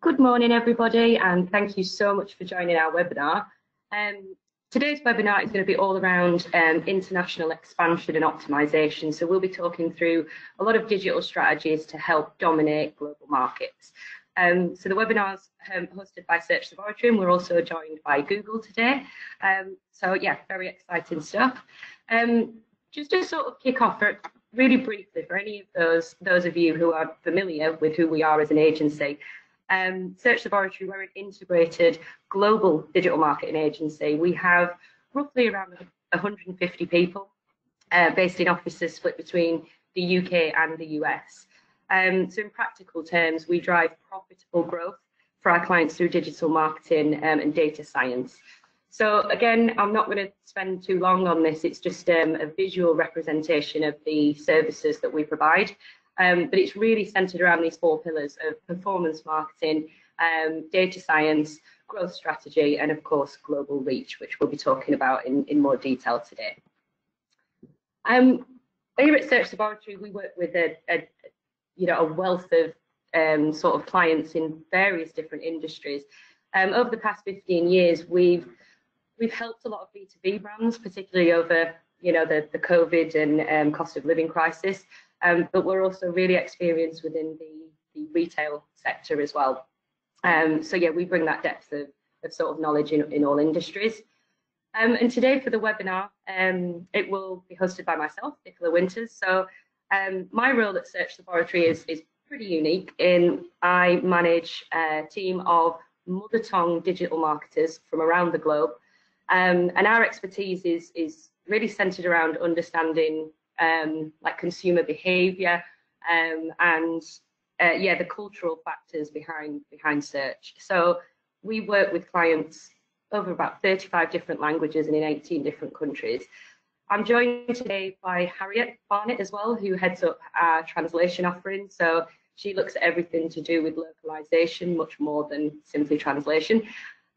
Good morning, everybody, and thank you so much for joining our webinar. Today's webinar is going to be all around international expansion and optimization. So we'll be talking through a lot of digital strategies to help dominate global markets. So the webinar's hosted by Search Laboratory, and we're also joined by Google today. So yeah, very exciting stuff. Just to sort of kick off really briefly for any of those of you who are familiar with who we are as an agency. Search Laboratory, we're an integrated global digital marketing agency. We have roughly around 150 people based in offices split between the UK and the US. So in practical terms, we drive profitable growth for our clients through digital marketing and data science. So again, I'm not going to spend too long on this. It's just a visual representation of the services that we provide. But it's really centered around these four pillars of performance marketing, data science, growth strategy, and of course, global reach, which we'll be talking about in more detail today. Here at Search Laboratory, we work with a wealth of sort of clients in various different industries. Over the past 15 years, we've helped a lot of B2B brands, particularly over the COVID and cost of living crisis. But we're also really experienced within the retail sector as well. So yeah, we bring that depth of sort of knowledge in all industries. And today for the webinar, it will be hosted by myself, Nicola Winters. So my role at Search Laboratory is pretty unique in I manage a team of mother tongue digital marketers from around the globe. And our expertise is really centered around understanding like consumer behavior and the cultural factors behind search. So we work with clients over about 35 different languages and in 18 different countries. I'm joined today by Harriet Barnett as well, who heads up our translation offering. So she looks at everything to do with localization, much more than simply translation.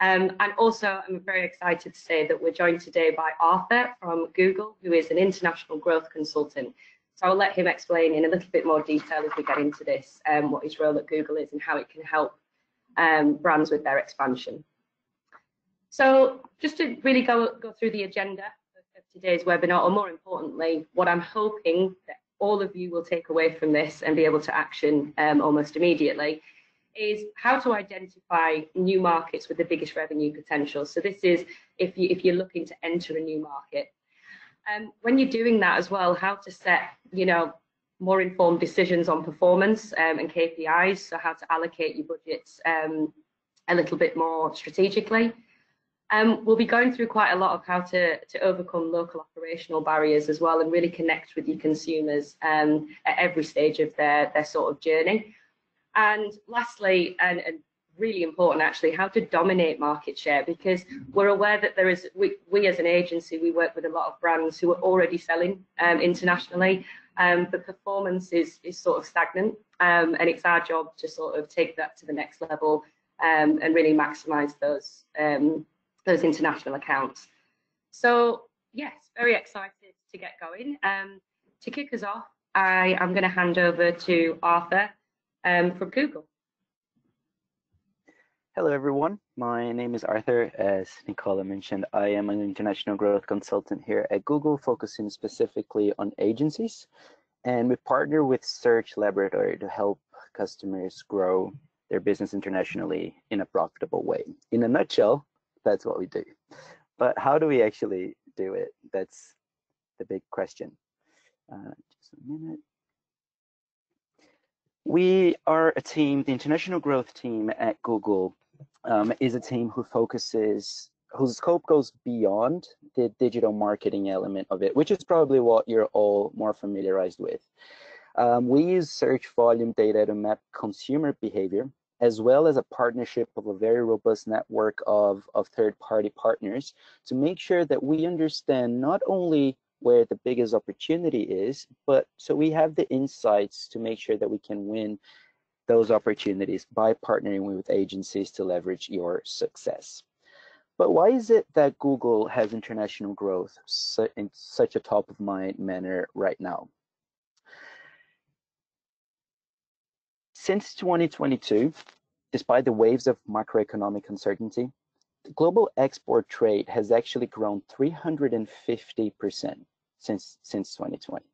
And also, I'm very excited to say that we're joined today by Arthur from Google, who is an international growth consultant. So I'll let him explain in a little bit more detail as we get into this, what his role at Google is and how it can help brands with their expansion. So just to really go through the agenda of today's webinar, or more importantly, what I'm hoping that all of you will take away from this and be able to action almost immediately, is how to identify new markets with the biggest revenue potential. So this is if you're looking to enter a new market. When you're doing that as well, how to set more informed decisions on performance and KPIs. So how to allocate your budgets a little bit more strategically. We'll be going through quite a lot of how to overcome local operational barriers as well and really connect with your consumers at every stage of their sort of journey. And lastly, and really important actually, how to dominate market share, because we're aware that there is, we as an agency, we work with a lot of brands who are already selling internationally, but performance is sort of stagnant, and it's our job to sort of take that to the next level and really maximize those international accounts. So yes, very excited to get going. To kick us off, I am going to hand over to Arthur from Google. Hello, everyone. My name is Arthur. As Nicola mentioned, I am an international growth consultant here at Google, focusing specifically on agencies. And we partner with Search Laboratory to help customers grow their business internationally in a profitable way. In a nutshell, that's what we do. But how do we actually do it? That's the big question. Just a minute. We are a team, the international growth team at Google is a team whose scope goes beyond the digital marketing element of it, which is probably what you're all more familiarized with. We use search volume data to map consumer behavior, as well as a partnership of a very robust network of third-party partners to make sure that we understand not only where the biggest opportunity is, but so we have the insights to make sure that we can win those opportunities by partnering with agencies to leverage your success. But why is it that Google has international growth in such a top-of-mind manner right now? Since 2022, despite the waves of macroeconomic uncertainty, the global export trade has actually grown 350% since 2020,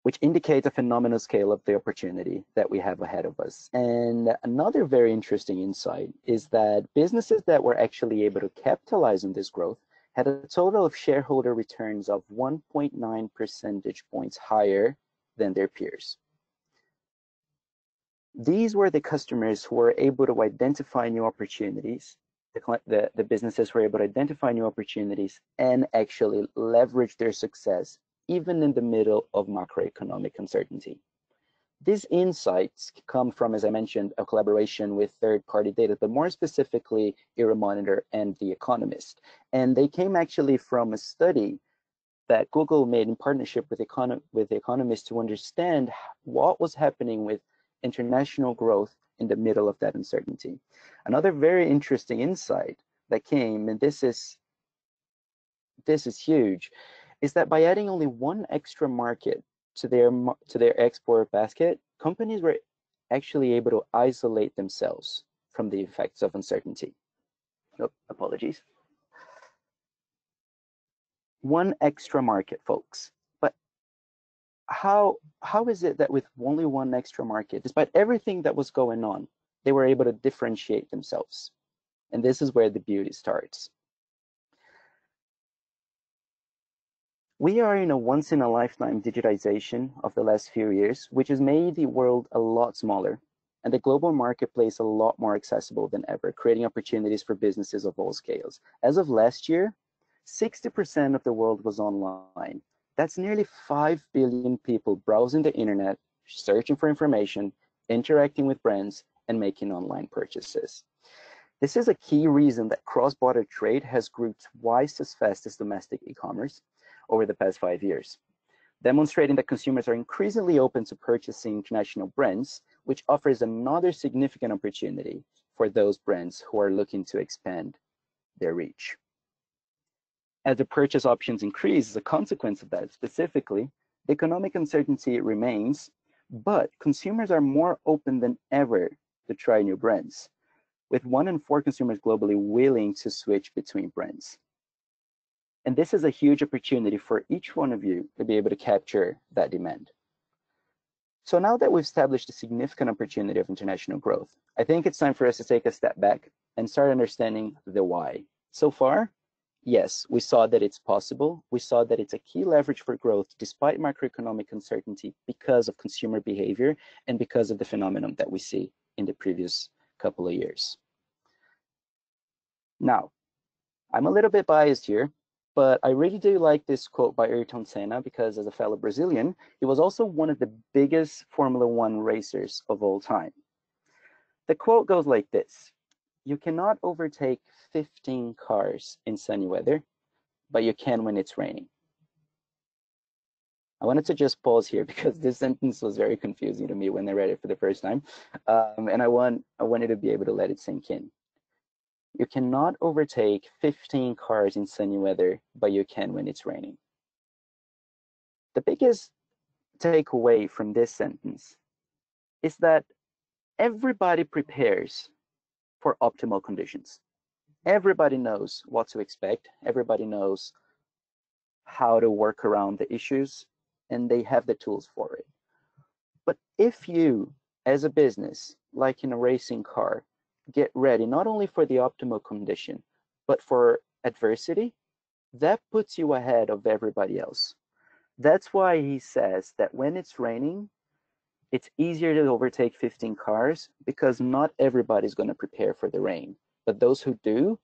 which indicates a phenomenal scale of the opportunity that we have ahead of us. And another very interesting insight is that businesses that were actually able to capitalize on this growth had a total of shareholder returns of 1.9 percentage points higher than their peers. These were the customers who were able to identify new opportunities. The businesses were able to identify new opportunities and actually leverage their success even in the middle of macroeconomic uncertainty. These insights come from, as I mentioned, a collaboration with third-party data, but more specifically, Euromonitor and The Economist. And they came actually from a study that Google made in partnership with The Economist to understand what was happening with international growth in the middle of that uncertainty. Another very interesting insight that came, and this is huge, is that by adding only one extra market to their export basket, companies were actually able to isolate themselves from the effects of uncertainty. Oh, apologies. One extra market, folks. But how is it that with only one extra market, despite everything that was going on, they were able to differentiate themselves? And this is where the beauty starts. We are in a once-in-a-lifetime digitization of the last few years, which has made the world a lot smaller and the global marketplace a lot more accessible than ever, creating opportunities for businesses of all scales. As of last year, 60% of the world was online. That's nearly 5 billion people browsing the internet, searching for information, interacting with brands, and making online purchases. This is a key reason that cross-border trade has grew twice as fast as domestic e-commerce over the past 5 years, demonstrating that consumers are increasingly open to purchasing international brands, which offers another significant opportunity for those brands who are looking to expand their reach. As the purchase options increase as a consequence of that, specifically, the economic uncertainty remains, but consumers are more open than ever to try new brands, with 1 in 4 consumers globally willing to switch between brands. And this is a huge opportunity for each one of you to be able to capture that demand. So now that we've established a significant opportunity of international growth, I think it's time for us to take a step back and start understanding the why. So far, yes, we saw that it's possible. We saw that it's a key leverage for growth despite macroeconomic uncertainty because of consumer behavior and because of the phenomenon that we see in the previous couple of years. Now, I'm a little bit biased here, but I really do like this quote by Ayrton Senna because as a fellow Brazilian, he was also one of the biggest Formula One racers of all time. The quote goes like this: "You cannot overtake 15 cars in sunny weather, but you can when it's raining." I wanted to just pause here because this sentence was very confusing to me when I read it for the first time, and I wanted to be able to let it sink in. You cannot overtake 15 cars in sunny weather, but you can when it's raining. The biggest takeaway from this sentence is that everybody prepares for optimal conditions. Everybody knows what to expect. Everybody knows how to work around the issues, and they have the tools for it. But if you, as a business, like in a racing car, get ready not only for the optimal condition, but for adversity, that puts you ahead of everybody else. That's why he says that when it's raining, it's easier to overtake 15 cars because not everybody's going to prepare for the rain. But those who do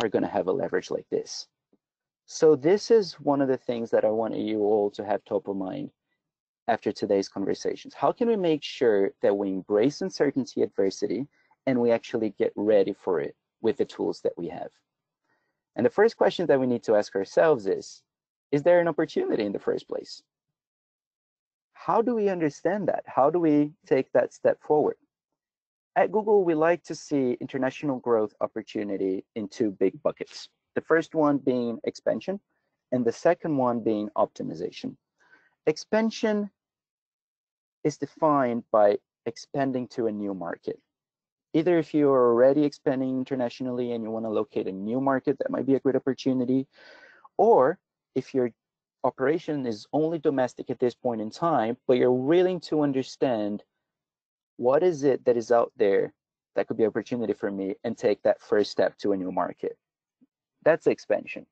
are going to have a leverage like this. So this is one of the things that I want you all to have top of mind after today's conversations. How can we make sure that we embrace uncertainty, adversity, and we actually get ready for it with the tools that we have? And the first question that we need to ask ourselves is there an opportunity in the first place? How do we understand that? How do we take that step forward? At Google, we like to see international growth opportunity in 2 big buckets. The first one being expansion, and the second one being optimization. Expansion is defined by expanding to a new market. Either if you're already expanding internationally and you want to locate a new market, that might be a great opportunity. Or if your operation is only domestic at this point in time, but you're willing to understand what is it that is out there that could be an opportunity for me and take that first step to a new market. That's expansion.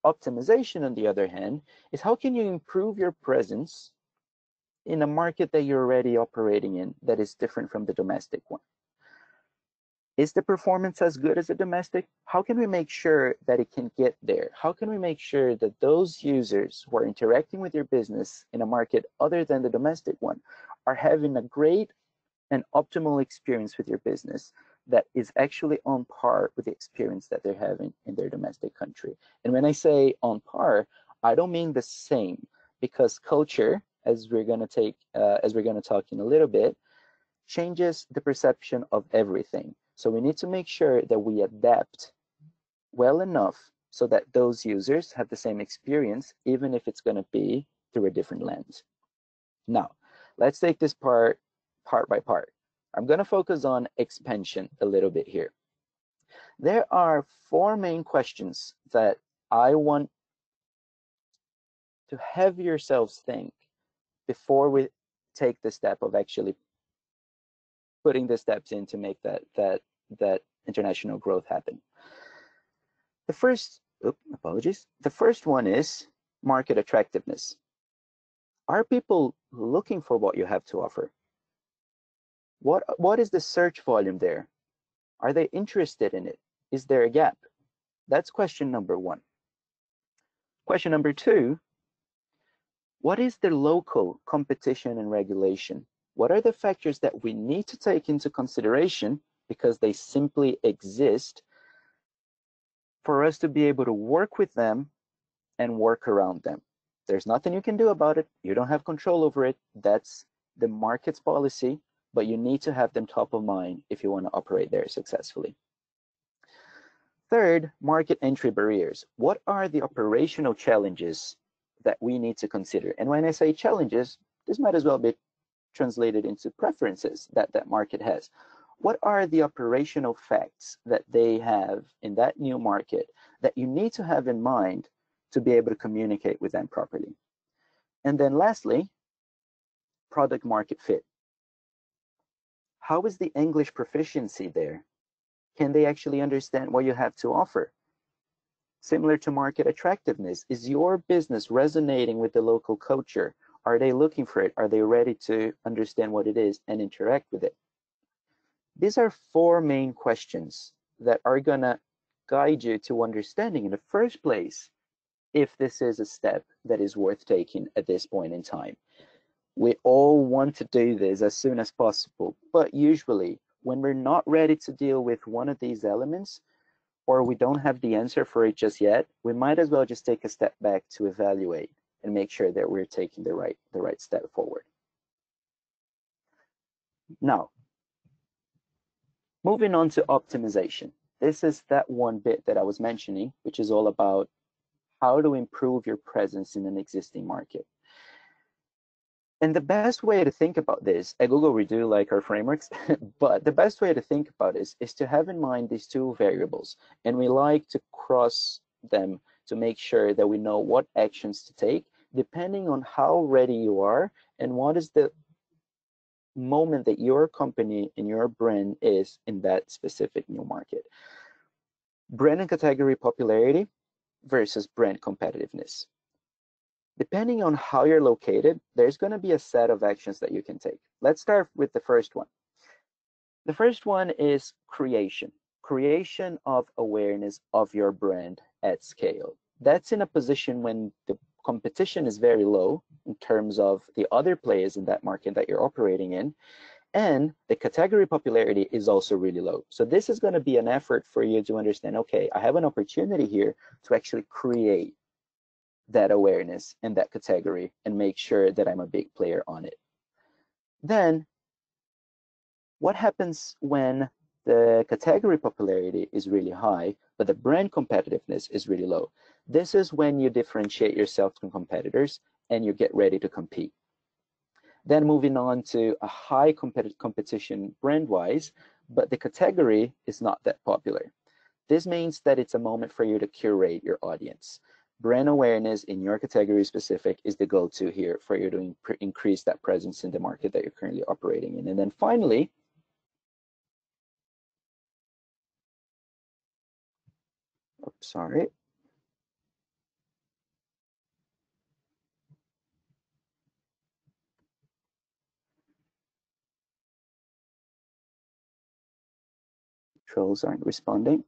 Optimization, on the other hand, is how can you improve your presence in a market that you're already operating in that is different from the domestic one. Is the performance as good as the domestic? How can we make sure that it can get there? How can we make sure that those users who are interacting with your business in a market other than the domestic one are having a great and optimal experience with your business that is actually on par with the experience that they're having in their domestic country? And when I say on par, I don't mean the same, because culture, as we're going to talk in a little bit, changes the perception of everything. So we need to make sure that we adapt well enough so that those users have the same experience, even if it's going to be through a different lens. Now, let's take this part by part. I'm going to focus on expansion a little bit here. There are 4 main questions that I want to have yourselves think before we take the step of actually putting the steps in to make that international growth happen. The first one is market attractiveness. Are people looking for what you have to offer? What is the search volume there? Are they interested in it? Is there a gap? That's question number 1. Question number 2, what is the local competition and regulation? What are the factors that we need to take into consideration, because they simply exist, for us to be able to work with them and work around them? There's nothing you can do about it. You don't have control over it. That's the market's policy, but you need to have them top of mind if you want to operate there successfully. Third, market entry barriers. What are the operational challenges that we need to consider? And when I say challenges, this might as well be translated into preferences that that market has. What are the operational facts that they have in that new market that you need to have in mind to be able to communicate with them properly? And then lastly, product market fit. How is the English proficiency there? Can they actually understand what you have to offer? Similar to market attractiveness, is your business resonating with the local culture? Are they looking for it? Are they ready to understand what it is and interact with it? These are 4 main questions that are going to guide you to understanding in the first place if this is a step that is worth taking at this point in time. We all want to do this as soon as possible, but usually when we're not ready to deal with one of these elements, or we don't have the answer for it just yet, we might as well just take a step back to evaluate and make sure that we're taking the right step forward. Now, moving on to optimization. This is that one bit that I was mentioning, which is all about how to improve your presence in an existing market. And the best way to think about this, at Google we do like our frameworks, but the best way to think about this is to have in mind these 2 variables. And we like to cross them to make sure that we know what actions to take, depending on how ready you are and what is the moment that your company and your brand is in that specific new market. Brand and category popularity versus brand competitiveness. Depending on how you're located, there's going to be a set of actions that you can take. Let's start with the first one. The first one is creation of awareness of your brand at scale. That's in a position when the competition is very low in terms of the other players in that market that you're operating in, and the category popularity is also really low. So this is going to be an effort for you to understand, okay, I have an opportunity here to actually create that awareness in that category and make sure that I'm a big player on it. Then, what happens when the category popularity is really high, but the brand competitiveness is really low? This is when you differentiate yourself from competitors and you get ready to compete. Then moving on to a high competition brand-wise, but the category is not that popular. This means that it's a moment for you to curate your audience. Brand awareness in your category specific is the go-to here for you to increase that presence in the market that you're currently operating in. And then finally, sorry. Trolls aren't responding.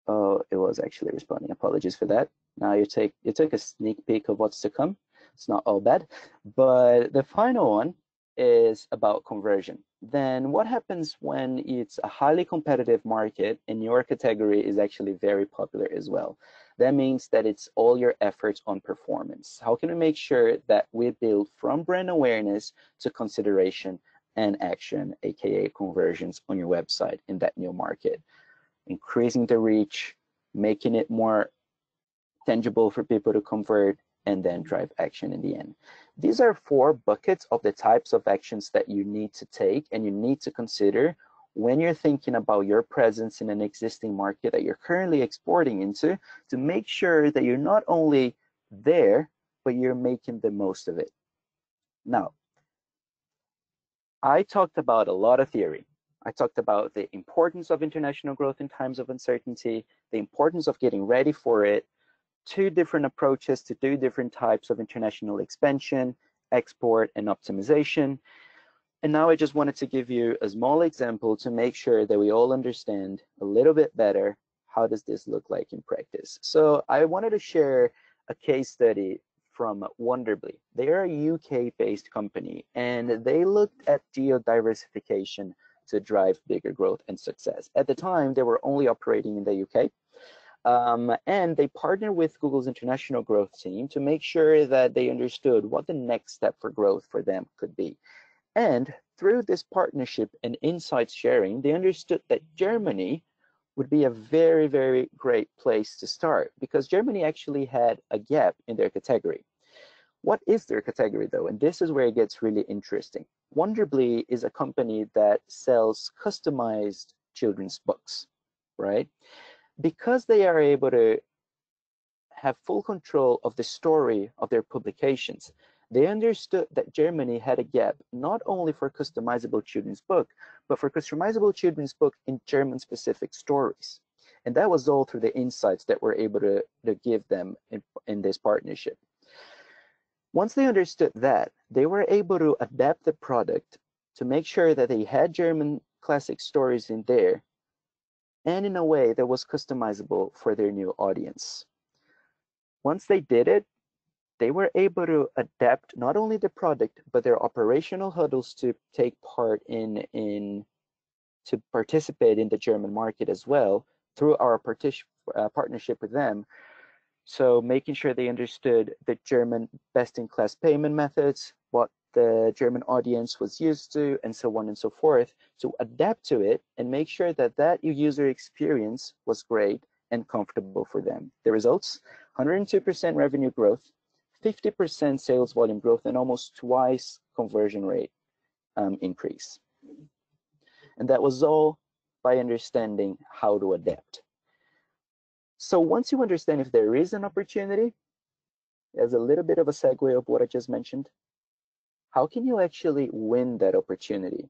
Oh, it was actually responding. Apologies for that. Now you took a sneak peek of what's to come. It's not all bad. But the final one is about conversion. Then what happens when it's a highly competitive market and your category is actually very popular as well? That means that it's all your efforts on performance. How can we make sure that we build from brand awareness to consideration and action, aka conversions on your website in that new market? Increasing the reach, making it more tangible for people to convert, and then drive action in the end. These are 4 buckets of the types of actions that you need to take and you need to consider when you're thinking about your presence in an existing market that you're currently exporting into, to make sure that you're not only there, but you're making the most of it. Now, I talked about a lot of theory. I talked about the importance of international growth in times of uncertainty, the importance of getting ready for it, 2 different approaches to 2 different types of international expansion, export, and optimization. And now I just wanted to give you a small example to make sure that we all understand a little bit better how does this look like in practice. So I wanted to share a case study from Wonderbly. They are a UK-based company, and they looked at geo-diversification to drive bigger growth and success. At the time, they were only operating in the UK, and they partnered with Google's international growth team to make sure that they understood what the next step for growth for them could be. And through this partnership and insights sharing, they understood that Germany would be a very, very great place to start, because Germany actually had a gap in their category. What is their category though? And this is where it gets really interesting. Wonderbly is a company that sells customized children's books, right? Because they are able to have full control of the story of their publications, they understood that Germany had a gap not only for customizable children's book, but for customizable children's book in German-specific stories. And that was all through the insights that we're able to give them in this partnership. Once they understood that, they were able to adapt the product to make sure that they had German classic stories in there, and in a way that was customizable for their new audience. Once they did it, they were able to adapt not only the product, but their operational hurdles to take part to participate in the German market as well through our partnership with them. So making sure they understood the German best-in-class payment methods, what the German audience was used to, and so on and so forth, to adapt to it and make sure that that user experience was great and comfortable for them. The results, 102% revenue growth, 50% sales volume growth, and almost twice conversion rate increase. And that was all by understanding how to adapt. So once you understand if there is an opportunity, as a little bit of a segue of what I just mentioned, how can you actually win that opportunity?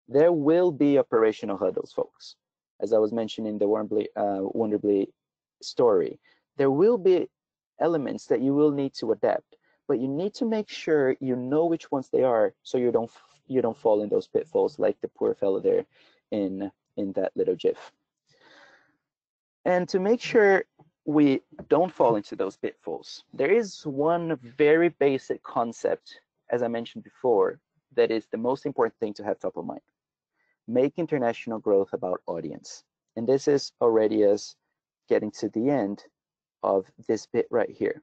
There will be operational hurdles, folks. As I was mentioning in the Wonderbly story, there will be elements that you will need to adapt, but you need to make sure you know which ones they are, so you don't fall in those pitfalls like the poor fellow there in that little GIF. And to make sure we don't fall into those pitfalls, there is one very basic concept, as I mentioned before, that is the most important thing to have top of mind. Make international growth about audience. And this is already us getting to the end of this bit right here.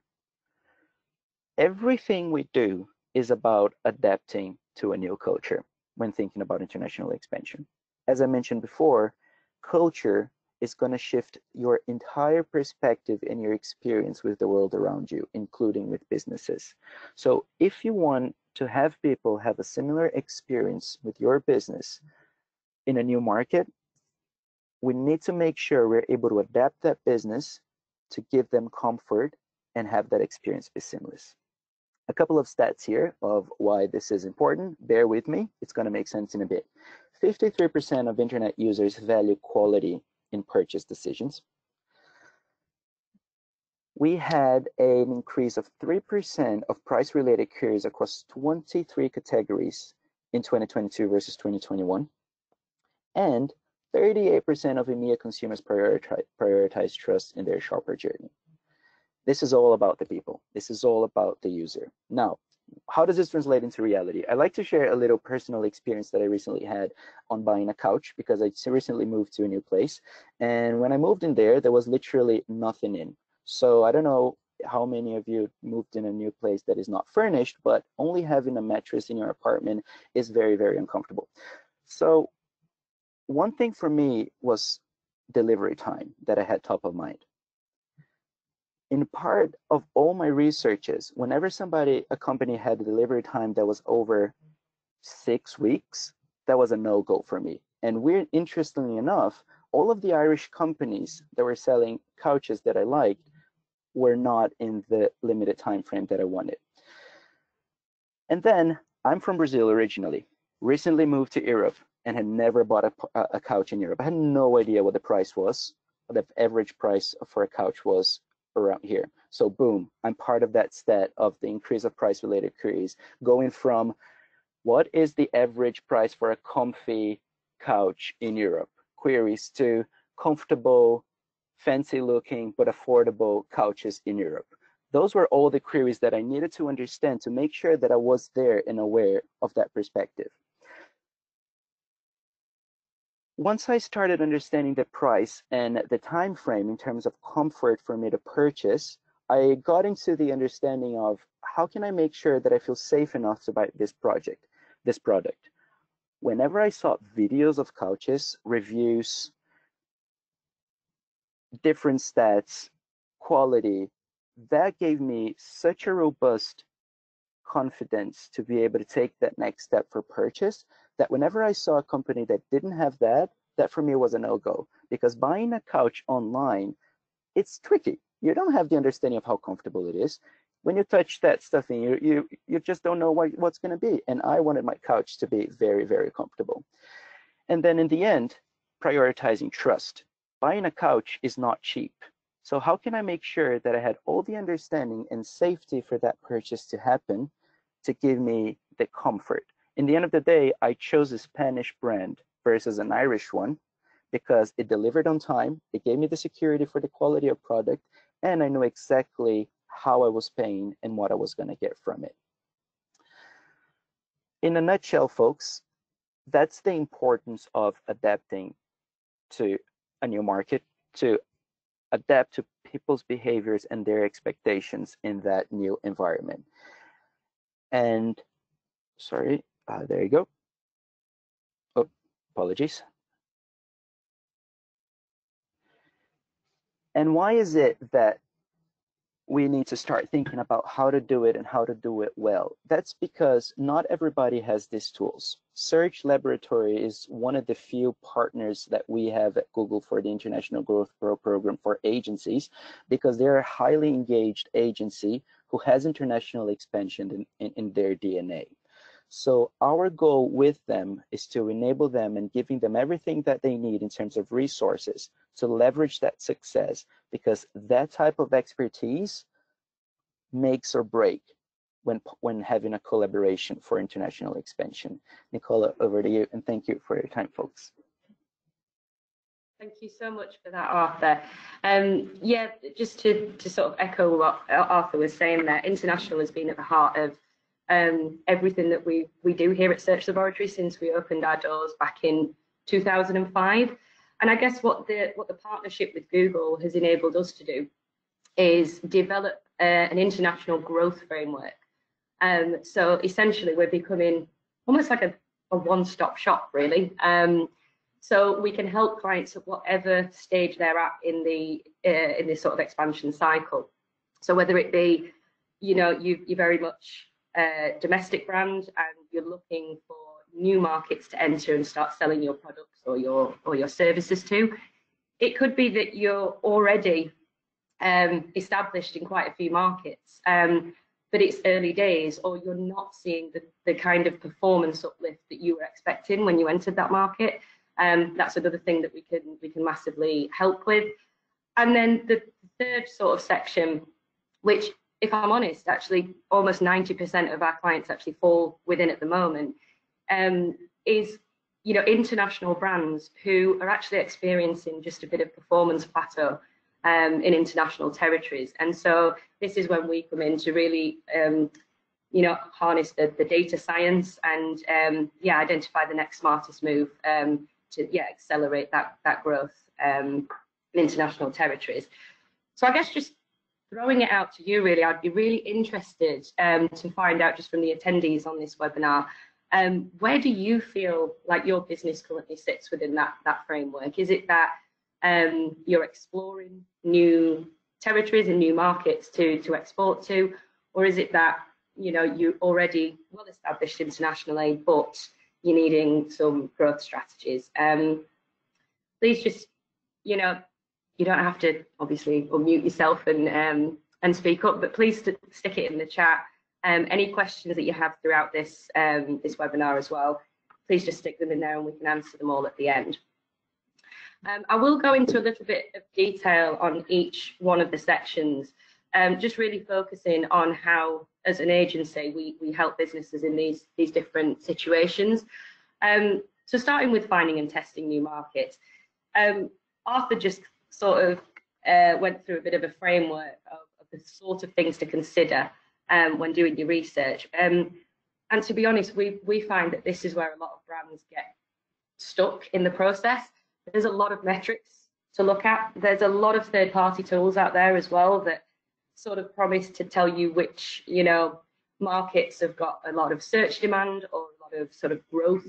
Everything we do is about adapting to a new culture when thinking about international expansion. As I mentioned before, culture is going to shift your entire perspective and your experience with the world around you, including with businesses. So if you want to have people have a similar experience with your business in a new market, we need to make sure we're able to adapt that business to give them comfort and have that experience be seamless. A couple of stats here of why this is important. Bear with me, it's going to make sense in a bit. 53% of internet users value quality in purchase decisions. We had an increase of 3% of price-related queries across 23 categories in 2022 versus 2021. And 38% of EMEA consumers prioritize trust in their shopper journey. This is all about the people. This is all about the user. Now, how does this translate into reality? I like to share a little personal experience that I recently had on buying a couch, because I recently moved to a new place. And when I moved in there was literally nothing in. So I don't know how many of you moved in a new place that is not furnished, but only having a mattress in your apartment is very, very uncomfortable. So one thing for me was delivery time that I had top of mind. In part of all my researches, whenever a company had a delivery time that was over 6 weeks, that was a no-go for me. And interestingly enough, all of the Irish companies that were selling couches that I liked were not in the limited time frame that I wanted. And then I'm from Brazil originally, recently moved to Europe, and had never bought a couch in Europe. I had no idea what the price was, what the average price for a couch was around here. So boom, I'm part of that stat of the increase of price-related queries, going from what is the average price for a comfy couch in Europe queries to comfortable, fancy-looking, but affordable couches in Europe. Those were all the queries that I needed to understand to make sure that I was there and aware of that perspective. Once I started understanding the price and the time frame in terms of comfort for me to purchase, I got into the understanding of how can I make sure that I feel safe enough to buy this product. Whenever I saw videos of couches, reviews, different stats, quality, that gave me such a robust confidence to be able to take that next step for purchase, that whenever I saw a company that didn't have that for me was a no-go. Because buying a couch online, it's tricky. You don't have the understanding of how comfortable it is. When you touch that stuff in, you just don't know what's going to be. And I wanted my couch to be very, very comfortable. And then in the end, prioritizing trust. Buying a couch is not cheap. So how can I make sure that I had all the understanding and safety for that purchase to happen to give me the comfort? In the end of the day, I chose a Spanish brand versus an Irish one because it delivered on time, it gave me the security for the quality of product, and I knew exactly how I was paying and what I was going to get from it. In a nutshell, folks, that's the importance of adapting to a new market, to adapt to people's behaviors and their expectations in that new environment. And sorry, there you go. Oh, apologies. And why is it that we need to start thinking about how to do it and how to do it well? That's because not everybody has these tools. Search Laboratory is one of the few partners that we have at Google for the International Growth Program for agencies, because they're a highly engaged agency who has international expansion in their DNA. So our goal with them is to enable them and giving them everything that they need in terms of resources to leverage that success, because that type of expertise makes or break when having a collaboration for international expansion. Nicola, over to you, and thank you for your time, folks. Thank you so much for that, Arthur. Yeah, just to sort of echo what Arthur was saying there, international has been at the heart of everything that we do here at Search Laboratory since we opened our doors back in 2005. And I guess what the partnership with Google has enabled us to do is develop an international growth framework. So essentially, we're becoming almost like a one-stop shop, really. So we can help clients at whatever stage they're at in this sort of expansion cycle. So whether it be, you're very much a domestic brand and you're looking for new markets to enter and start selling your products or your services to. It could be that you're already established in quite a few markets, but it's early days, or you're not seeing the kind of performance uplift that you were expecting when you entered that market. That's another thing that we can massively help with. And then the third sort of section, which, if I'm honest, actually almost 90% of our clients actually fall within at the moment, is international brands who are actually experiencing just a bit of performance plateau in international territories. And so this is when we come in to really harness the data science and identify the next smartest move to accelerate that growth in international territories. So I guess just throwing it out to you, really, I'd be really interested to find out just from the attendees on this webinar, where do you feel like your business currently sits within that framework? Is it that you're exploring new territories and new markets to export to, or is it that you're already well established internationally, but you're needing some growth strategies? Please just, you don't have to obviously unmute yourself and speak up, but please stick it in the chat. Any questions that you have throughout this webinar as well, please just stick them in there and we can answer them all at the end. I will go into a little bit of detail on each one of the sections, just really focusing on how, as an agency, we help businesses in these different situations. So starting with finding and testing new markets, Arthur just sort of went through a bit of a framework of the sort of things to consider when doing your research. And to be honest, we find that this is where a lot of brands get stuck in the process. There's a lot of metrics to look at. There's a lot of third-party tools out there as well that sort of promise to tell you which, markets have got a lot of search demand or a lot of sort of growth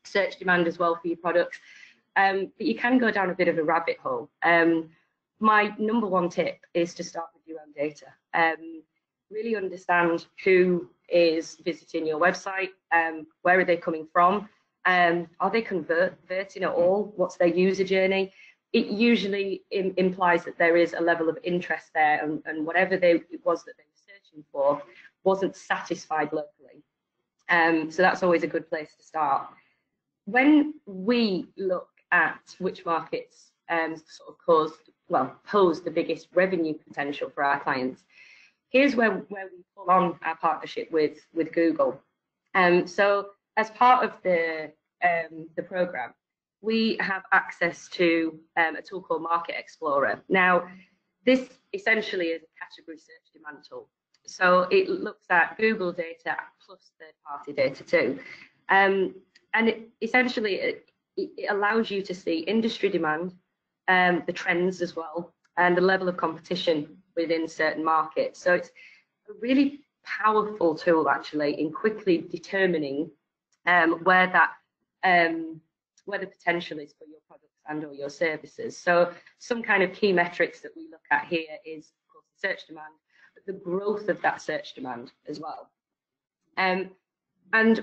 search demand as well for your products. But you can go down a bit of a rabbit hole. My number one tip is to start with your own data. Really understand who is visiting your website, where are they coming from, are they converting at all, what's their user journey. It usually implies that there is a level of interest there, and whatever it was that they were searching for wasn't satisfied locally. So that's always a good place to start. When we look at which markets sort of pose the biggest revenue potential for our clients, here's where we pull on our partnership with Google. So as part of the program, we have access to a tool called Market Explorer. Now, this essentially is a category search demand tool. So it looks at Google data plus third-party data too. And essentially it allows you to see industry demand, the trends as well, and the level of competition within certain markets. So it's a really powerful tool actually in quickly determining where the potential is for your products and or your services. So some kind of key metrics that we look at here is, of course, the search demand, but the growth of that search demand as well. And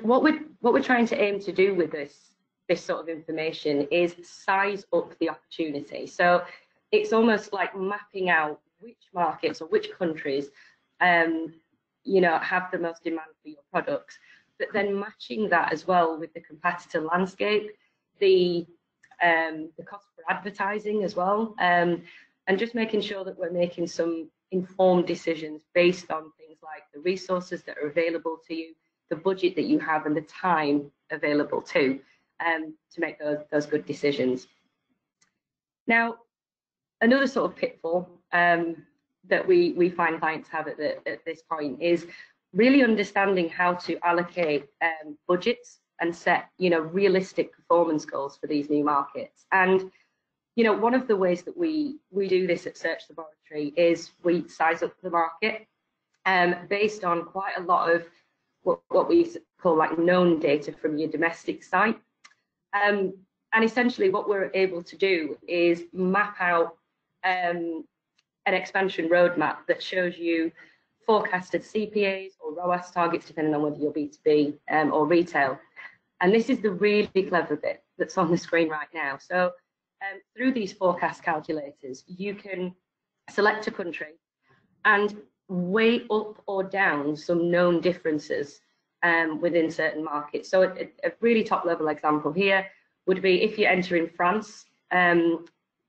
what we're trying to aim to do with this sort of information is size up the opportunity. So it's almost like mapping out which markets or which countries have the most demand for your products, but then matching that as well with the competitor landscape, the cost for advertising as well, and just making sure that we're making some informed decisions based on things like the resources that are available to you, the budget that you have, and the time available to make those good decisions. Now, another sort of pitfall that we find clients have at this point is really understanding how to allocate budgets and set realistic performance goals for these new markets. And one of the ways that we do this at Search Laboratory is we size up the market based on quite a lot of what we call like known data from your domestic site. And essentially what we're able to do is map out an expansion roadmap that shows you forecasted CPAs or ROAS targets, depending on whether you're B2B or retail. And this is the really clever bit that's on the screen right now. So through these forecast calculators, you can select a country and weigh up or down some known differences within certain markets. So a really top level example here would be if you enter in France,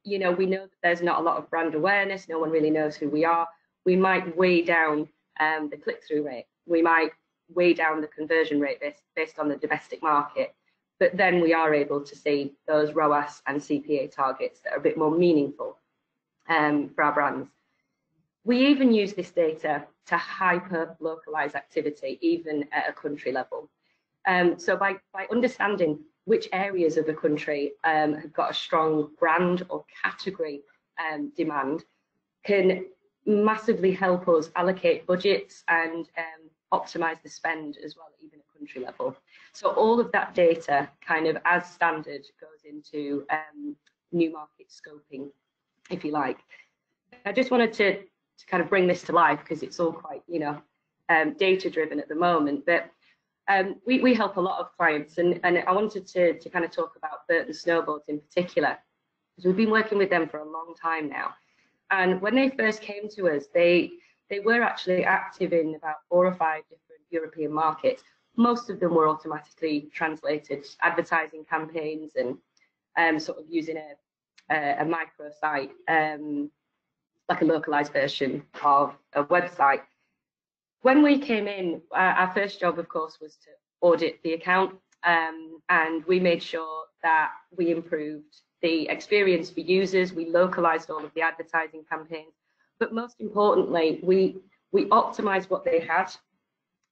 you know, we know that there's not a lot of brand awareness, no one really knows who we are. We might weigh down the click-through rate. We might weigh down the conversion rate based on the domestic market. But then we are able to see those ROAS and CPA targets that are a bit more meaningful for our brands. We even use this data to hyper-localize activity, even at a country level. So by understanding which areas of the country have got a strong brand or category demand, can massively help us allocate budgets and optimize the spend as well, even at country level. So all of that data kind of as standard goes into new market scoping, if you like. I just wanted to kind of bring this to life because it's all quite, you know, data driven at the moment, but we help a lot of clients, and I wanted to kind of talk about Burton Snowboards in particular, because we've been working with them for a long time now. And when they first came to us, they were actually active in about 4 or 5 different European markets. Most of them were automatically translated advertising campaigns and sort of using a microsite, like a localized version of a website. When we came in, our first job, of course, was to audit the account, and we made sure that we improved the experience for users. We localized all of the advertising campaigns, but most importantly, we optimized what they had,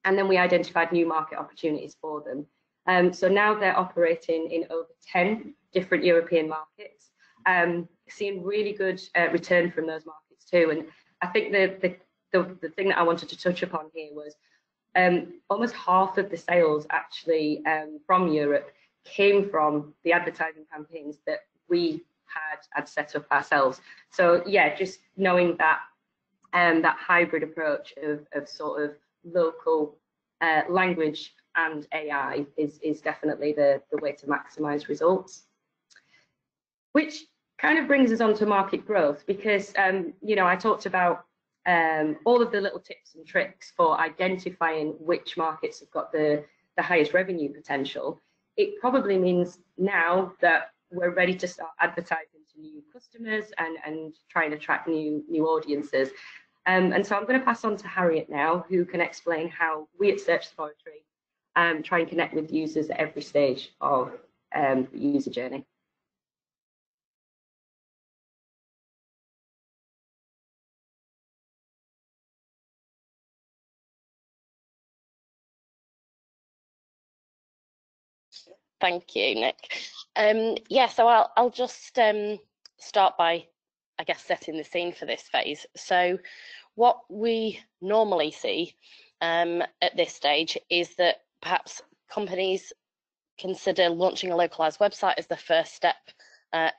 and then we identified new market opportunities for them. So now they're operating in over 10 different European markets, seeing really good return from those markets too. And I think the thing that I wanted to touch upon here was almost half of the sales actually from Europe came from the advertising campaigns that we had set up ourselves. So yeah, just knowing that that hybrid approach of sort of local language and AI is definitely the way to maximize results. Which kind of brings us on to market growth, because you know, I talked about all of the little tips and tricks for identifying which markets have got the highest revenue potential. It probably means now that we're ready to start advertising to new customers and try and attract new audiences. And so I'm going to pass on to Harriet now, who can explain how we at Search Laboratory try and connect with users at every stage of the user journey. Thank you, Nick. Yeah, so I'll just start by, I guess, setting the scene for this phase. So what we normally see at this stage is that perhaps companies consider launching a localized website as the first step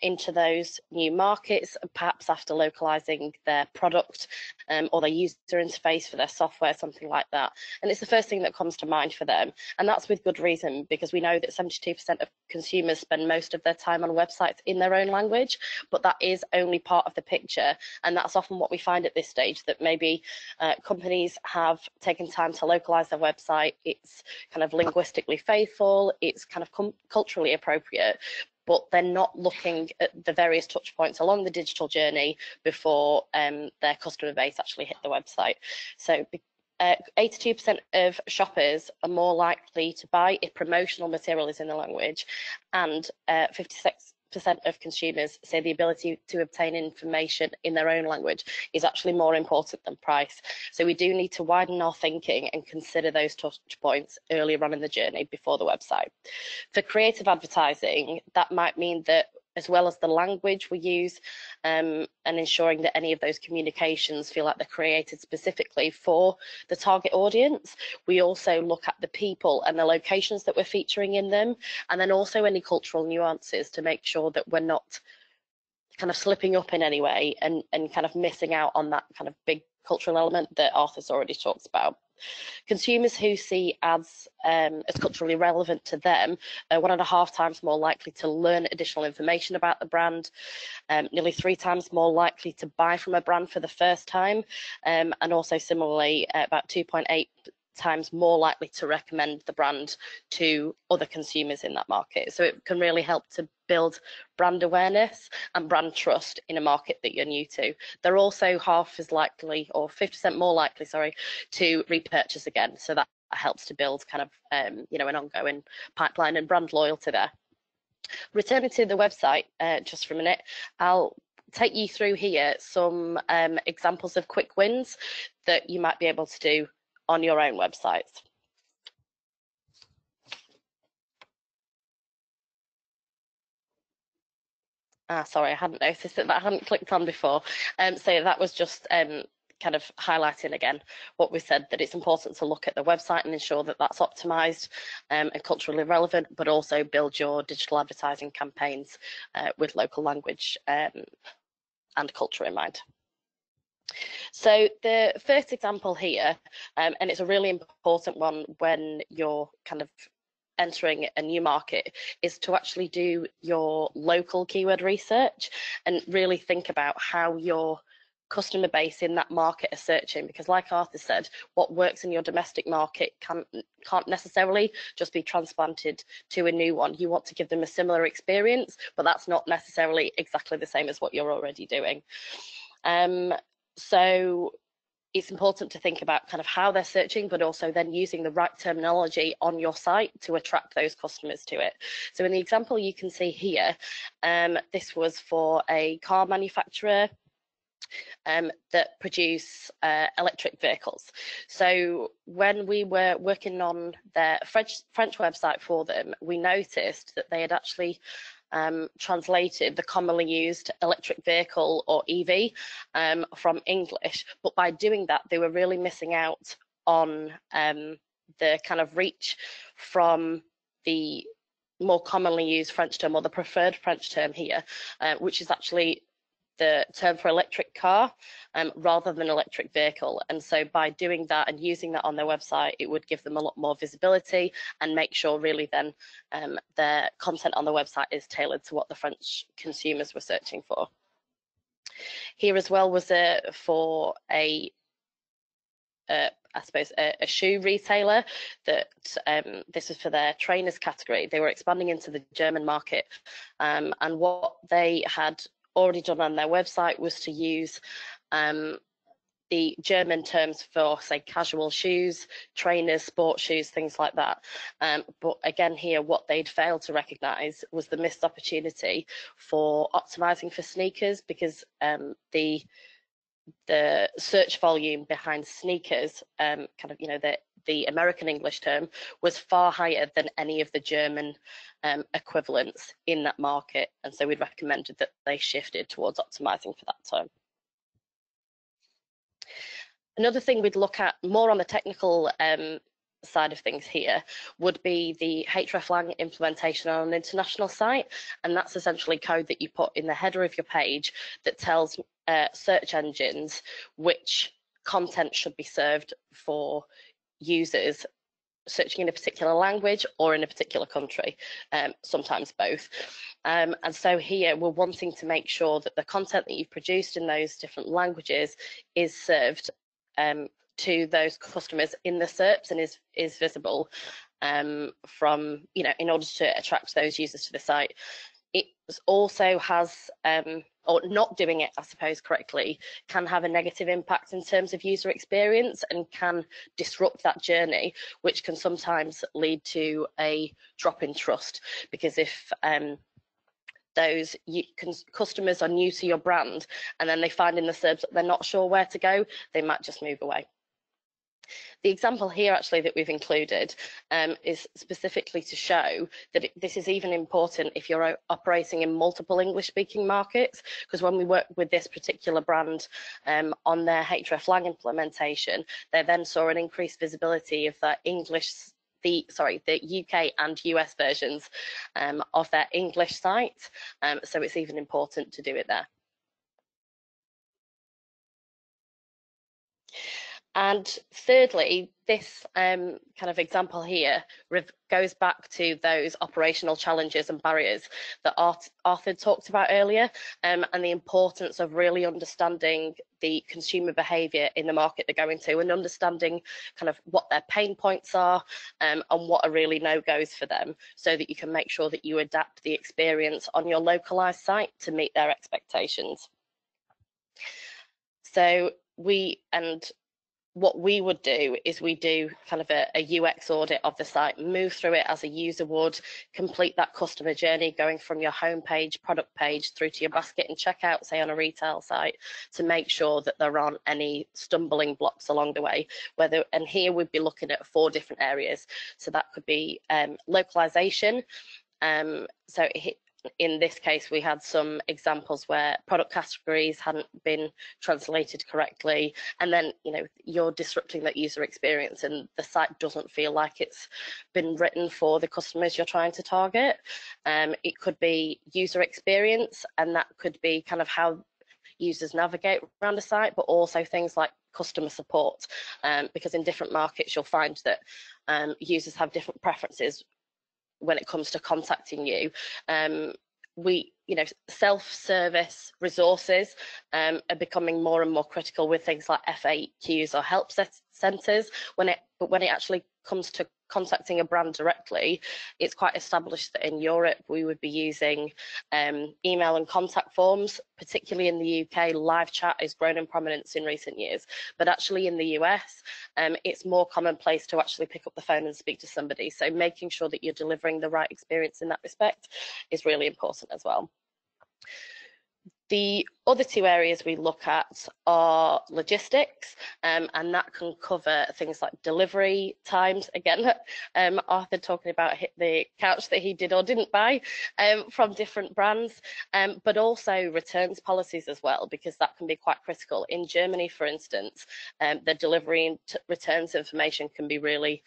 into those new markets, perhaps after localizing their product or their user interface for their software, something like that. And it's the first thing that comes to mind for them. And that's with good reason, because we know that 72% of consumers spend most of their time on websites in their own language, but that is only part of the picture. And that's often what we find at this stage, that maybe companies have taken time to localize their website. It's kind of linguistically faithful, it's kind of culturally appropriate, but they're not looking at the various touch points along the digital journey before their customer base actually hit the website. So 82% of shoppers are more likely to buy if promotional material is in the language, and 56% of consumers say the ability to obtain information in their own language is actually more important than price. So we do need to widen our thinking and consider those touch points earlier on in the journey before the website. For creative advertising, that might mean that as well as the language we use, and ensuring that any of those communications feel like they're created specifically for the target audience. We also look at the people and the locations that we're featuring in them, and then also any cultural nuances to make sure that we're not kind of slipping up in any way and kind of missing out on that kind of big cultural element that Arthur's already talked about. Consumers who see ads as culturally relevant to them are 1.5 times more likely to learn additional information about the brand, nearly 3 times more likely to buy from a brand for the first time, and also similarly about 2.8 times more likely to recommend the brand to other consumers in that market. So it can really help to build brand awareness and brand trust in a market that you're new to. They're also half as likely, or 50% more likely, sorry, to repurchase again. So that helps to build kind of, an ongoing pipeline and brand loyalty there. Returning to the website just for a minute, I'll take you through here some examples of quick wins that you might be able to do on your own websites. Sorry, I hadn't noticed that I hadn't clicked on before. So that was just kind of highlighting again what we said, that it's important to look at the website and ensure that that's optimized and culturally relevant, but also build your digital advertising campaigns with local language and culture in mind. So the first example here, and it's a really important one when you're kind of entering a new market, is to actually do your local keyword research and really think about how your customer base in that market are searching, because like Arthur said, what works in your domestic market can't necessarily just be transplanted to a new one. You want to give them a similar experience, but that's not necessarily exactly the same as what you're already doing. So it's important to think about kind of how they're searching, but also then using the right terminology on your site to attract those customers to it. So in the example you can see here, this was for a car manufacturer that produce electric vehicles. So when we were working on their French website for them, we noticed that they had actually translated the commonly used electric vehicle, or EV, from English, but by doing that they were really missing out on the kind of reach from the more commonly used French term, or the preferred French term here, which is actually the term for electric car rather than electric vehicle. And so by doing that and using that on their website, it would give them a lot more visibility and make sure really then their content on the website is tailored to what the French consumers were searching for. Here as well was for a I suppose a shoe retailer that this is for their trainers category. They were expanding into the German market, and what they had already done on their website was to use the German terms for, say, casual shoes, trainers, sports shoes, things like that. But again here, what they'd failed to recognise was the missed opportunity for optimising for sneakers, because the search volume behind sneakers, kind of, the American English term, was far higher than any of the German equivalents in that market. And so we'd recommended that they shifted towards optimizing for that term. Another thing we'd look at more on the technical side of things here would be the hreflang implementation on an international site, and that's essentially code that you put in the header of your page that tells search engines which content should be served for users searching in a particular language or in a particular country, sometimes both. And so here we're wanting to make sure that the content that you've produced in those different languages is served to those customers in the SERPs and is visible from, in order to attract those users to the site. It also has, or not doing it, I suppose, correctly, can have a negative impact in terms of user experience and can disrupt that journey, which can sometimes lead to a drop in trust, because if those customers are new to your brand and then they find in the SERPs that they're not sure where to go, they might just move away. The example here actually that we've included is specifically to show that this is even important if you're operating in multiple English-speaking markets, because when we work with this particular brand on their hreflang implementation, they then saw an increased visibility of the UK and US versions of their English site, so it's even important to do it there. And thirdly, this kind of example here goes back to those operational challenges and barriers that Arthur talked about earlier, and the importance of really understanding the consumer behaviour in the market they're going to, and understanding kind of what their pain points are and what are really no-goes for them, so that you can make sure that you adapt the experience on your localised site to meet their expectations. So what we would do is we do kind of a UX audit of the site, move through it as a user would, complete that customer journey going from your home page, product page, through to your basket and checkout, say on a retail site, to make sure that there aren't any stumbling blocks along the way. And here we'd be looking at 4 different areas. So that could be localization. In this case, we had some examples where product categories hadn't been translated correctly, and then you're disrupting that user experience and the site doesn't feel like it's been written for the customers you're trying to target. It could be user experience, and that could be kind of how users navigate around a site, but also things like customer support, because in different markets you'll find that users have different preferences when it comes to contacting you. Self-service resources are becoming more and more critical with things like FAQs or help centres. But when it actually comes to contacting a brand directly, it's quite established that in Europe we would be using email and contact forms. Particularly in the UK, live chat has grown in prominence in recent years, but actually in the US it's more commonplace to actually pick up the phone and speak to somebody. So making sure that you're delivering the right experience in that respect is really important as well. The other 2 areas we look at are logistics, and that can cover things like delivery times. Again, Arthur talking about the couch that he did or didn't buy from different brands, but also returns policies as well, because that can be quite critical. In Germany, for instance, the delivery and returns information can be really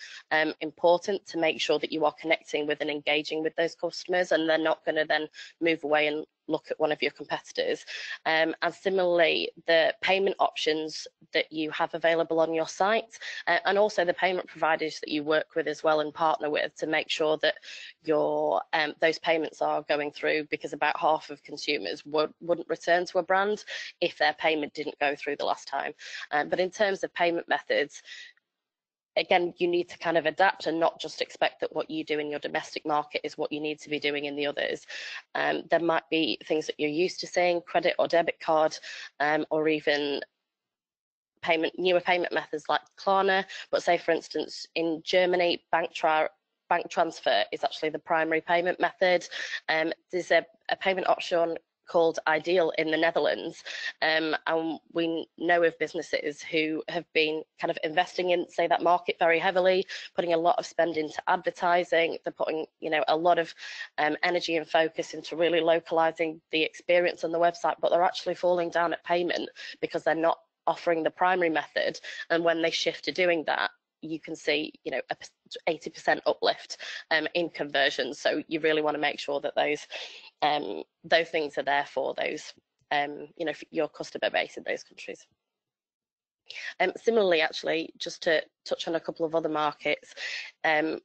important to make sure that you are connecting with and engaging with those customers, and they're not going to then move away and look at one of your competitors. And similarly, the payment options that you have available on your site, and also the payment providers that you work with as well and partner with, to make sure that your those payments are going through, because about half of consumers wouldn't return to a brand if their payment didn't go through the last time. But in terms of payment methods, again, you need to kind of adapt and not just expect that what you do in your domestic market is what you need to be doing in the others. There might be things that you're used to seeing, credit or debit card, or even newer payment methods like Klarna. But say, for instance, in Germany, bank transfer is actually the primary payment method. There's a payment option called Ideal in the Netherlands, and we know of businesses who have been kind of investing in, say, that market very heavily, putting a lot of spend into advertising. They're putting a lot of energy and focus into really localizing the experience on the website, but they're actually falling down at payment because they're not offering the primary method. And when they shift to doing that, you can see a 80% uplift in conversions. So you really want to make sure that those things are there for those for your customer base in those countries. Similarly, actually, just to touch on a couple of other markets,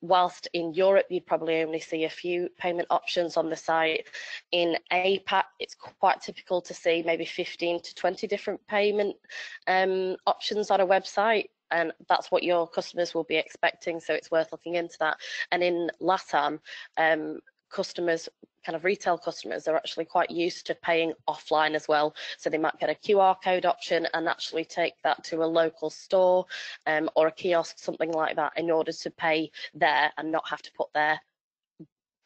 whilst in Europe you'd probably only see a few payment options on the site, in APAC it's quite typical to see maybe 15 to 20 different payment options on a website, and that's what your customers will be expecting, so it's worth looking into that. And in LATAM, customers, kind of retail customers, are actually quite used to paying offline as well, so they might get a QR code option and actually take that to a local store or a kiosk, something like that, in order to pay there and not have to put their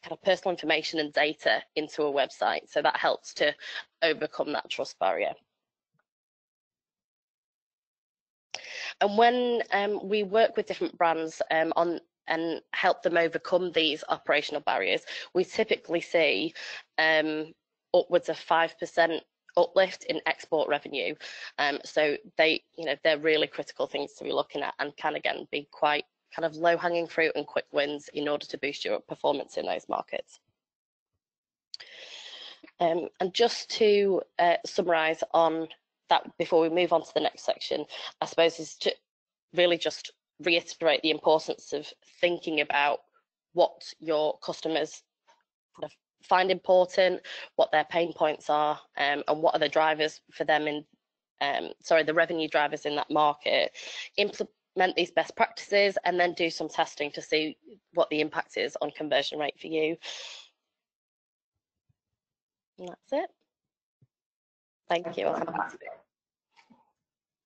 kind of personal information and data into a website. So that helps to overcome that trust barrier. And when we work with different brands on and help them overcome these operational barriers, we typically see upwards of 5% uplift in export revenue. So they're really critical things to be looking at, and can again be quite kind of low-hanging fruit and quick wins in order to boost your performance in those markets. And just to summarise on that before we move on to the next section, I suppose is to really just reiterate the importance of thinking about what your customers kind of find important, what their pain points are, and what are the drivers for them in, the revenue drivers in that market. Implement these best practices and then do some testing to see what the impact is on conversion rate for you. And that's it. Thank you. I'll come back to it.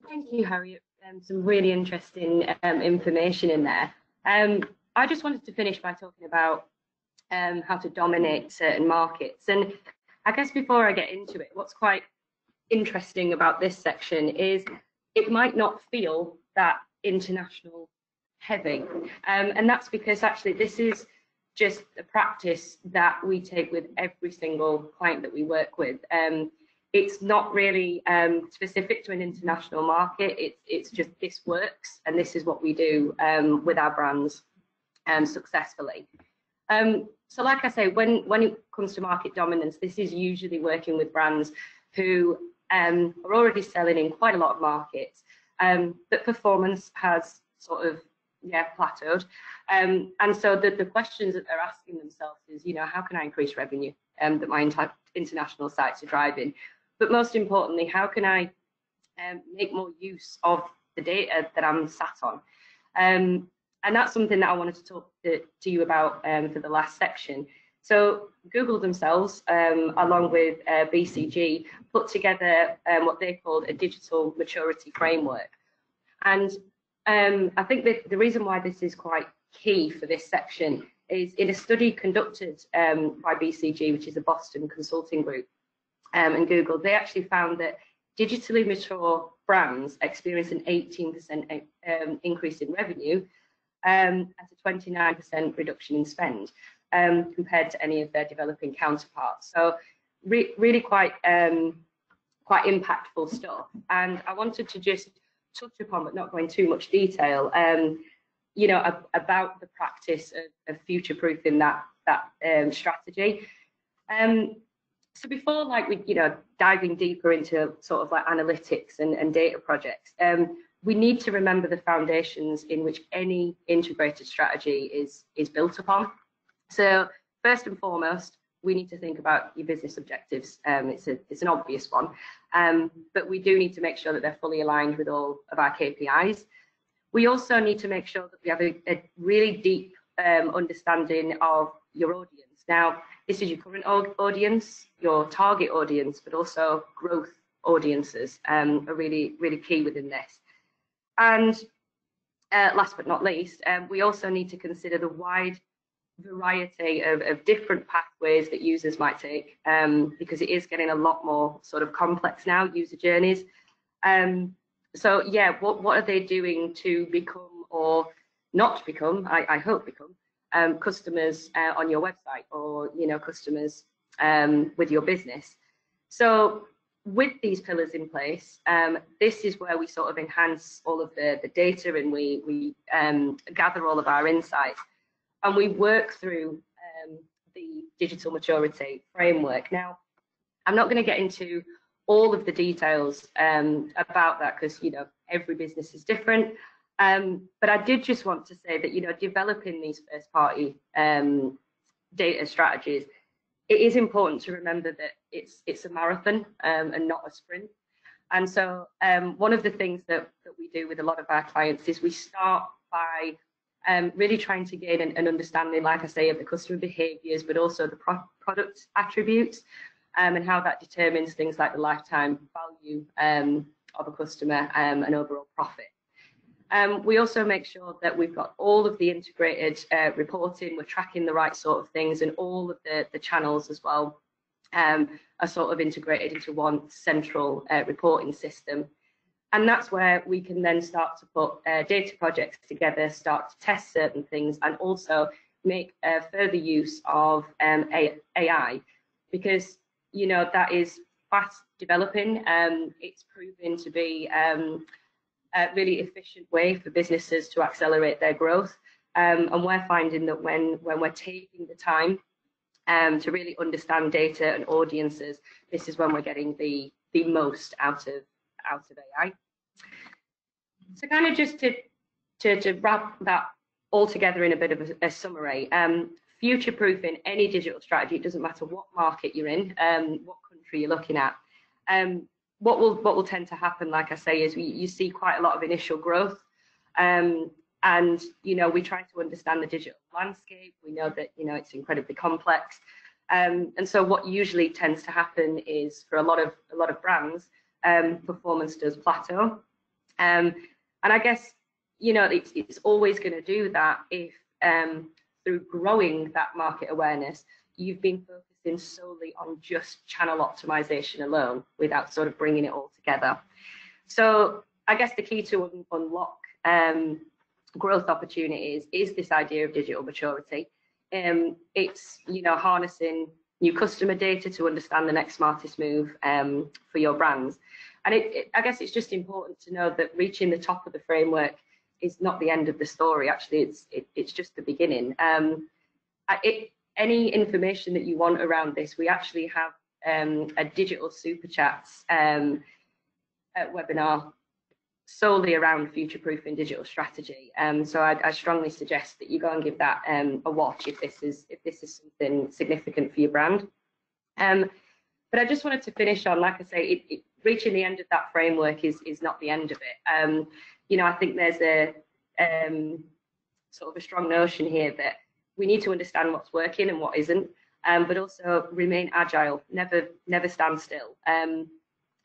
Thank you, Harriet. Some really interesting information in there. I just wanted to finish by talking about how to dominate certain markets. And I guess before I get into it, what's quite interesting about this section is it might not feel that international heavy. And that's because actually this is just a practice that we take with every single client that we work with. It's not really specific to an international market. It's just this works, and this is what we do with our brands successfully. So like I say, when it comes to market dominance, this is usually working with brands who are already selling in quite a lot of markets, but performance has sort of plateaued. And so the questions that they're asking themselves is, how can I increase revenue that my international sites are driving? But most importantly, how can I make more use of the data that I'm sat on? And that's something that I wanted to talk to you about for the last section. So Google themselves, along with BCG, put together what they called a digital maturity framework. And I think that the reason why this is quite key for this section is in a study conducted by BCG, which is a Boston consulting group, and Google, they actually found that digitally mature brands experience an 18% increase in revenue and a 29% reduction in spend compared to any of their developing counterparts. So really quite impactful stuff. And I wanted to just touch upon, but not go into too much detail, about the practice of future-proofing that strategy. So before, diving deeper into sort of like analytics and data projects, we need to remember the foundations in which any integrated strategy is built upon. So first and foremost, we need to think about your business objectives. It's an obvious one, but we do need to make sure that they're fully aligned with all of our KPIs. We also need to make sure that we have a really deep understanding of your audience. Now, this is your current audience, your target audience, but also growth audiences are really, really key within this. And last but not least, we also need to consider the wide variety of different pathways that users might take, because it is getting a lot more sort of complex now, user journeys. So yeah, what are they doing to become, or not become, I hope become, customers on your website, or customers with your business? So with these pillars in place, this is where we sort of enhance all of the data, and we gather all of our insights, and we work through the digital maturity framework. Now, I'm not going to get into all of the details about that, because every business is different. But I did just want to say that developing these first-party data strategies, it is important to remember that it's a marathon and not a sprint. And so one of the things that we do with a lot of our clients is we start by really trying to gain an understanding, like I say, of the customer behaviours, but also the product attributes, and how that determines things like the lifetime value of a customer and overall profit. We also make sure that we've got all of the integrated reporting, we're tracking the right sort of things, and all of the channels as well are sort of integrated into one central reporting system. And that's where we can then start to put data projects together, start to test certain things, and also make further use of AI, because that is fast developing. It's proven to be a really efficient way for businesses to accelerate their growth. And we're finding that when we're taking the time to really understand data and audiences, this is when we're getting the most out of AI. So kind of just to wrap that all together in a bit of a summary, future-proofing any digital strategy, it doesn't matter what market you're in, what country you're looking at. What will tend to happen, like I say, is you see quite a lot of initial growth, and we try to understand the digital landscape. We know that it's incredibly complex, and so what usually tends to happen is for a lot of brands, performance does plateau, and I guess it's always going to do that if through growing that market awareness, you've been focusing solely on just channel optimization alone without sort of bringing it all together. So I guess the key to unlock growth opportunities is this idea of digital maturity. It's harnessing new customer data to understand the next smartest move for your brands. And I guess it's just important to know that reaching the top of the framework is not the end of the story. Actually, it's just the beginning. Any information that you want around this, we actually have a digital super chats webinar solely around future-proofing digital strategy. So I strongly suggest that you go and give that a watch if this is something significant for your brand. But I just wanted to finish on, like I say, reaching the end of that framework is not the end of it. I think there's a sort of a strong notion here that we need to understand what's working and what isn't, but also remain agile, never stand still. And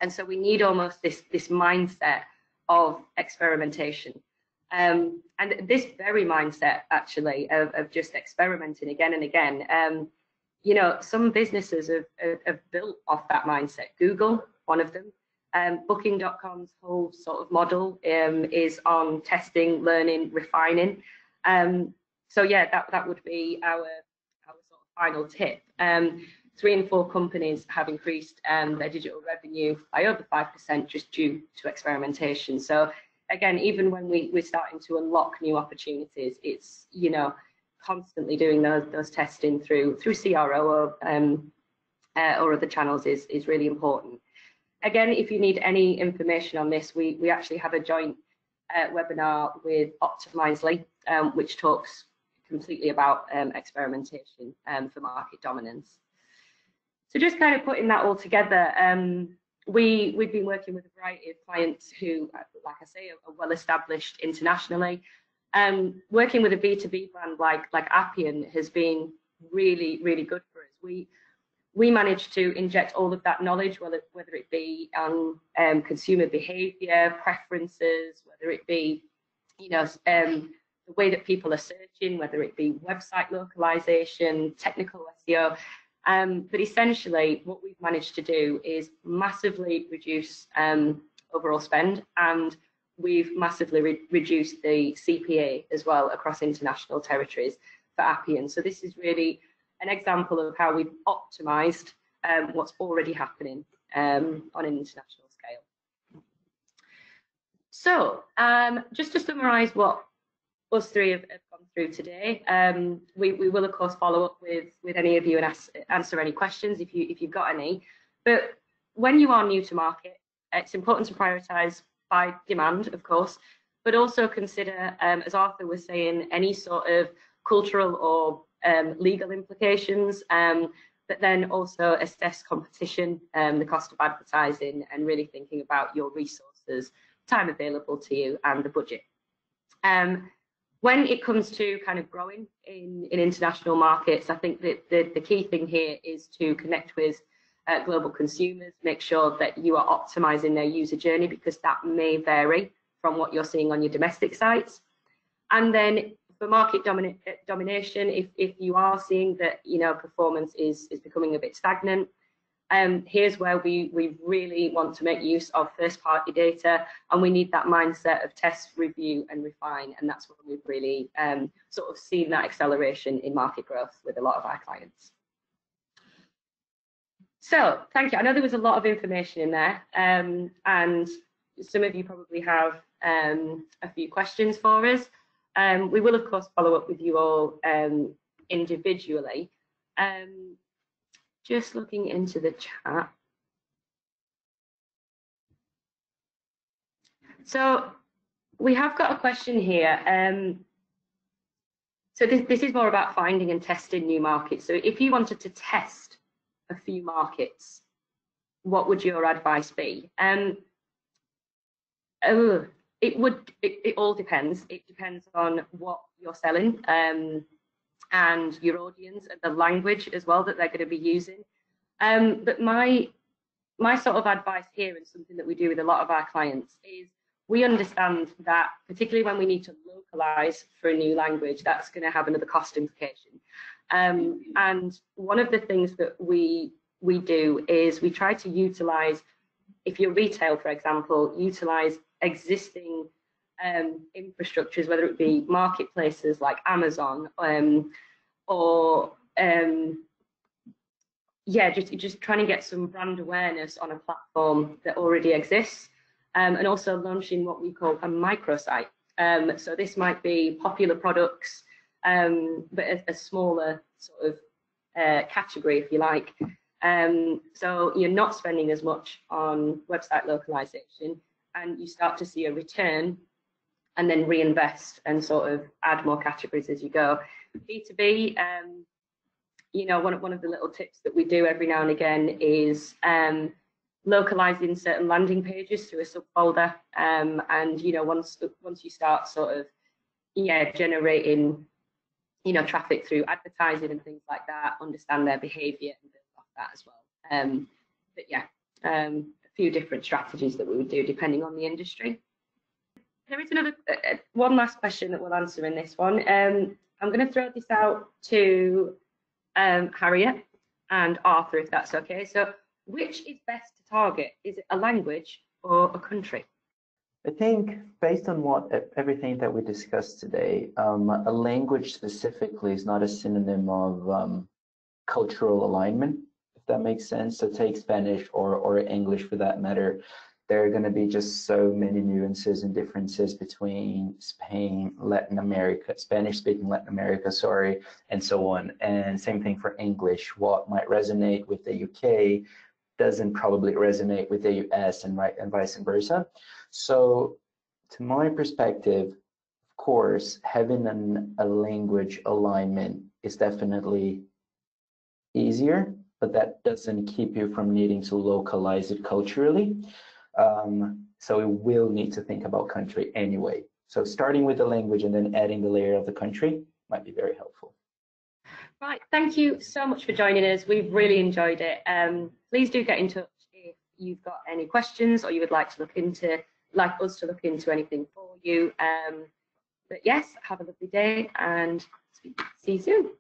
so we need almost this mindset of experimentation. And this very mindset, actually, of just experimenting again and again, some businesses have built off that mindset. Google, one of them. Booking.com's whole sort of model is on testing, learning, refining. So yeah, that would be our sort of final tip. 3 in 4 companies have increased their digital revenue by over 5% just due to experimentation. So again, even when we're starting to unlock new opportunities, it's constantly doing those testing through CRO or other channels is really important. Again, if you need any information on this, we actually have a joint webinar with Optimise, which talks completely about experimentation for market dominance. So just kind of putting that all together, we've been working with a variety of clients who, like I say, are well established internationally. Working with a B2B brand like Appian has been really, really good for us. We managed to inject all of that knowledge, whether it be on consumer behavior, preferences, whether it be, the way that people are searching, whether it be website localization, technical SEO. But essentially, what we've managed to do is massively reduce overall spend, and we've massively reduced the CPA as well across international territories for Appian. So this is really an example of how we've optimized what's already happening on an international scale. So just to summarize what us 3 have gone through today, we will of course follow up with any of you and answer any questions if you've got any. But when you are new to market, it's important to prioritize by demand, of course, but also consider, as Arthur was saying, any sort of cultural or legal implications, but then also assess competition, the cost of advertising, and really thinking about your resources, time available to you, and the budget. When it comes to kind of growing in international markets, I think that the key thing here is to connect with global consumers, make sure that you are optimizing their user journey, because that may vary from what you're seeing on your domestic sites. And then for market domination, if you are seeing that performance is becoming a bit stagnant, here's where we really want to make use of first-party data, and we need that mindset of test, review, and refine. And that's when we've really sort of seen that acceleration in market growth with a lot of our clients. So thank you. I know there was a lot of information in there, and some of you probably have a few questions for us. We will, of course, follow up with you all individually. Just looking into the chat. So we have got a question here. So this is more about finding and testing new markets. So if you wanted to test a few markets, what would your advice be? It all depends. It depends on what you're selling and your audience and the language as well that they're going to be using. But my sort of advice here, and something that we do with a lot of our clients, is we understand that particularly when we need to localize for a new language, that's going to have another cost implication. And one of the things that we do is we try to utilize, if you're retail, for example, utilize existing infrastructures, whether it be marketplaces like Amazon or just trying to get some brand awareness on a platform that already exists, and also launching what we call a microsite. So this might be popular products, but a smaller sort of category, if you like. So you're not spending as much on website localization, and you start to see a return and then reinvest and sort of add more categories as you go. B2B, you know, one of the little tips that we do every now and again is localizing certain landing pages through a subfolder. And, you know, once you start sort of, generating, traffic through advertising and things like that, understand their behavior and build off that as well. But yeah, a few different strategies that we would do depending on the industry. There is another one last question that we'll answer in this one. I'm going to throw this out to Harriet and Arthur, if that's okay. So which is best to target? Is it a language or a country? I think based on everything that we discussed today, a language specifically is not a synonym of cultural alignment, if that makes sense. So take Spanish or English for that matter. There are going to be just so many nuances and differences between Spain, Latin America, Spanish-speaking Latin America, sorry, and so on. And same thing for English. What might resonate with the UK doesn't probably resonate with the US and vice versa. So to my perspective, of course, having a language alignment is definitely easier, but that doesn't keep you from needing to localize it culturally. So we will need to think about country anyway. So starting with the language and then adding the layer of the country might be very helpful. Right, thank you so much for joining us. We've really enjoyed it. Please do get in touch if you've got any questions or you would like us to look into anything for you. But yes, have a lovely day and see you soon.